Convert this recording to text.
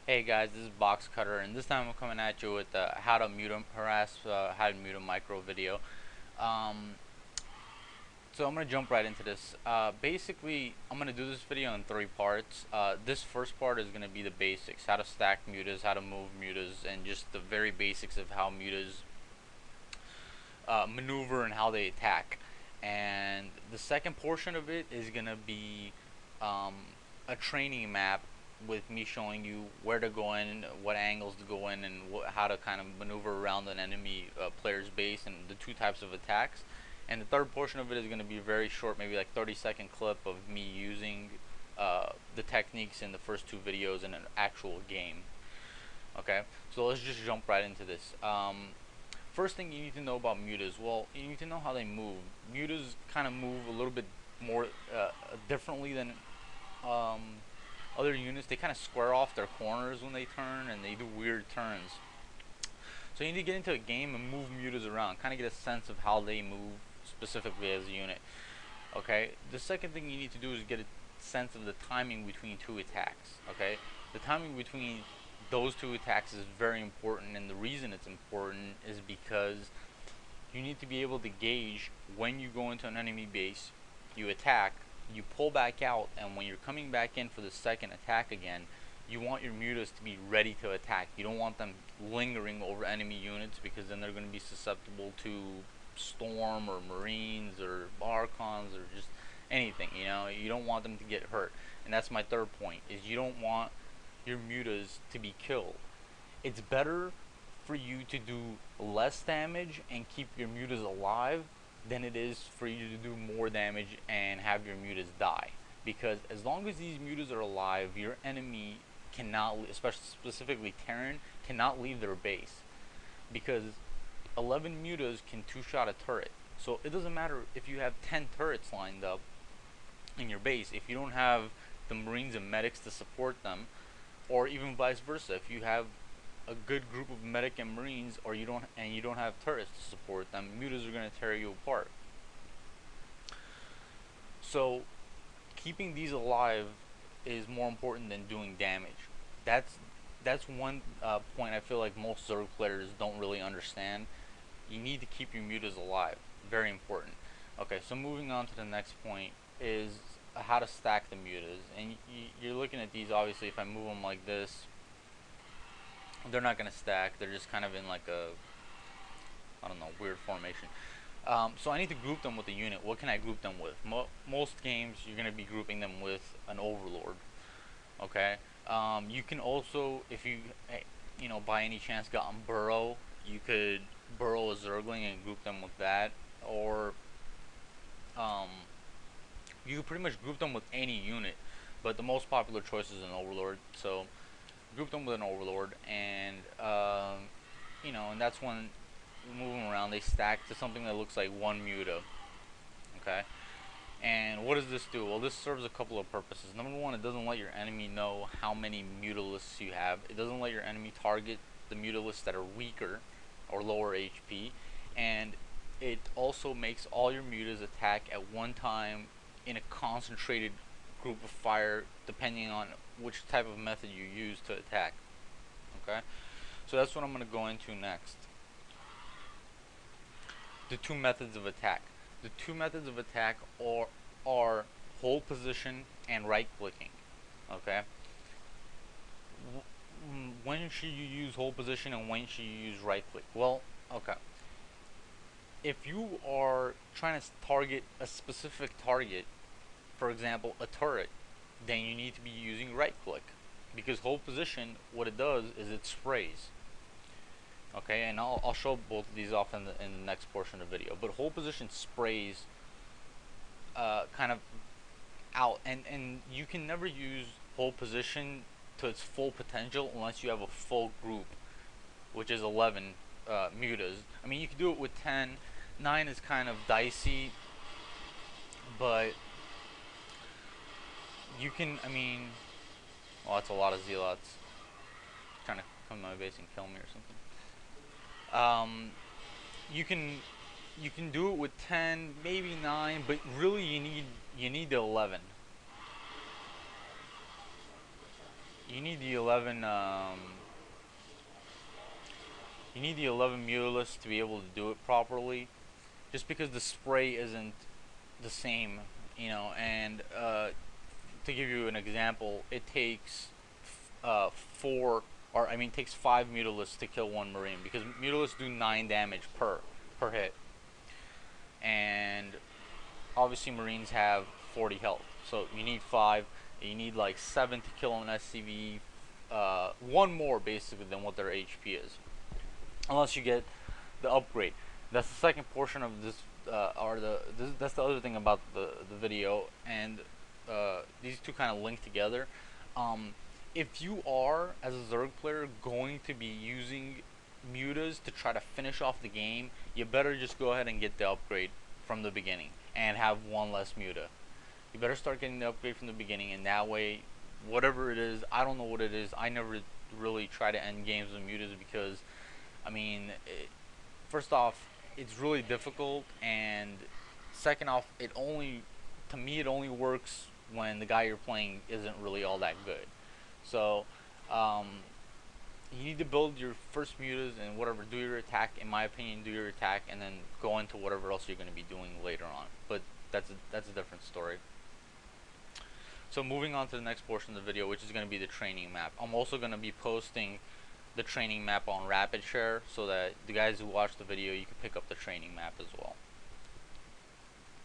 Hey guys, this is Box Cutter, and this time I'm coming at you with how to mute a harass, how to mute a micro video. Um, so I'm gonna jump right into this. Basically, I'm gonna do this video in three parts. This first part is gonna be the basics: how to stack mutas, how to move mutas, and just the very basics of how mutas maneuver and how they attack. And the second portion of it is gonna be um, a training map with me showing you where to go in, what angles to go in, and how to kind of maneuver around an enemy player's base and the two types of attacks. And the third portion of it is going to be very short, maybe like 30-second clip of me using the techniques in the first two videos in an actual game. Okay, so let's just jump right into this. First thing you need to know about mutas, well, you need to know how they move. Mutas kind of move a little bit more differently than um, other units. They kind of square off their corners when they turn, and they do weird turns. So you need to get into a game and move mutas around, kind of get a sense of how they move specifically as a unit. Okay, the second thing you need to do is get a sense of the timing between two attacks. Okay, the timing between those two attacks is very important, and the reason it's important is because you need to be able to gauge when you go into an enemy base, you attack, you pull back out, and when you're coming back in for the second attack again, you want your mutas to be ready to attack. You don't want them lingering over enemy units, because then they're going to be susceptible to storm or marines or archons or just anything. You don't want them to get hurt. And that's my third point, is you don't want your mutas to be killed. It's better for you to do less damage and keep your mutas alive than it is for you to do more damage and have your mutas die. Because as long as these mutas are alive, your enemy cannot, especially specifically Terran, cannot leave their base. Because 11 mutas can two-shot a turret. So it doesn't matter if you have 10 turrets lined up in your base. If you don't have the marines and medics to support them, or even vice versa, if you have a good group of medic and marines, or you don't have turrets to support them, mutas are going to tear you apart. So keeping these alive is more important than doing damage. That's one point I feel like most Zerg players don't really understand. You need to keep your mutas alive. Very important. Okay, so moving on to the next point is how to stack the mutas. And you're looking at these, obviously. If I move them like this, they're not going to stack. They're just kind of in like a, I don't know, weird formation. So I need to group them with a unit. What can I group them with? Most games you're going to be grouping them with an overlord. Okay. You can also, if you, by any chance gotten burrow, you could burrow a zergling and group them with that, or um, you could pretty much group them with any unit. But the most popular choice is an overlord. So group them with an overlord, and and that's when you move them around. They stack to something that looks like one muta. Okay. And what does this do? Well, this serves a couple of purposes. Number one, it doesn't let your enemy know how many mutalisks you have. It doesn't let your enemy target the mutalisks that are weaker or lower HP. And it also makes all your mutas attack at one time in a concentrated group of fire, depending on which type of method you use to attack. Okay? So that's what I'm going to go into next. The two methods of attack. The two methods of attack are hold position and right clicking. Okay? When should you use hold position and when should you use right click? Well, okay. If you are trying to target a specific target, for example, a turret, then you need to be using right click. Because hold position, what it does is it sprays. Okay, and I'll show both of these off in the next portion of the video. But hold position sprays kind of out, and you can never use hold position to its full potential unless you have a full group, which is 11 mutas. I mean, you can do it with 10. 9 is kind of dicey, but you can, I mean, well, that's a lot of zealots trying to come to my base and kill me or something. You can do it with 10, maybe 9, but really you need the 11. you need the 11 you need the 11 mutalists to be able to do it properly. Just because the spray isn't the same, you know, and to give you an example, it takes four, or I mean, takes 5 mutalisks to kill one marine because mutalisks do 9 damage per hit, and obviously marines have 40 health, so you need five. You need like 7 to kill an SCV, one more basically than what their HP is, unless you get the upgrade. That's the second portion of this, that's the other thing about the video, and these two kind of link together. Um, if you are, as a Zerg player, going to be using mutas to try to finish off the game, you better just go ahead and get the upgrade from the beginning and have one less muta. You better start getting the upgrade from the beginning, and that way, whatever it is, I don't know what it is. I never really try to end games with mutas because, I mean, first off, it's really difficult, and second off, to me, it only works when the guy you're playing isn't really all that good. So, um, you need to build your first mutas and whatever, do your attack. In my opinion, do your attack, and then go into whatever else you're going to be doing later on. But that's a different story. So moving on to the next portion of the video, which is going to be the training map. I'm also going to be posting the training map on Rapid Share so that the guys who watch the video, you can pick up the training map as well.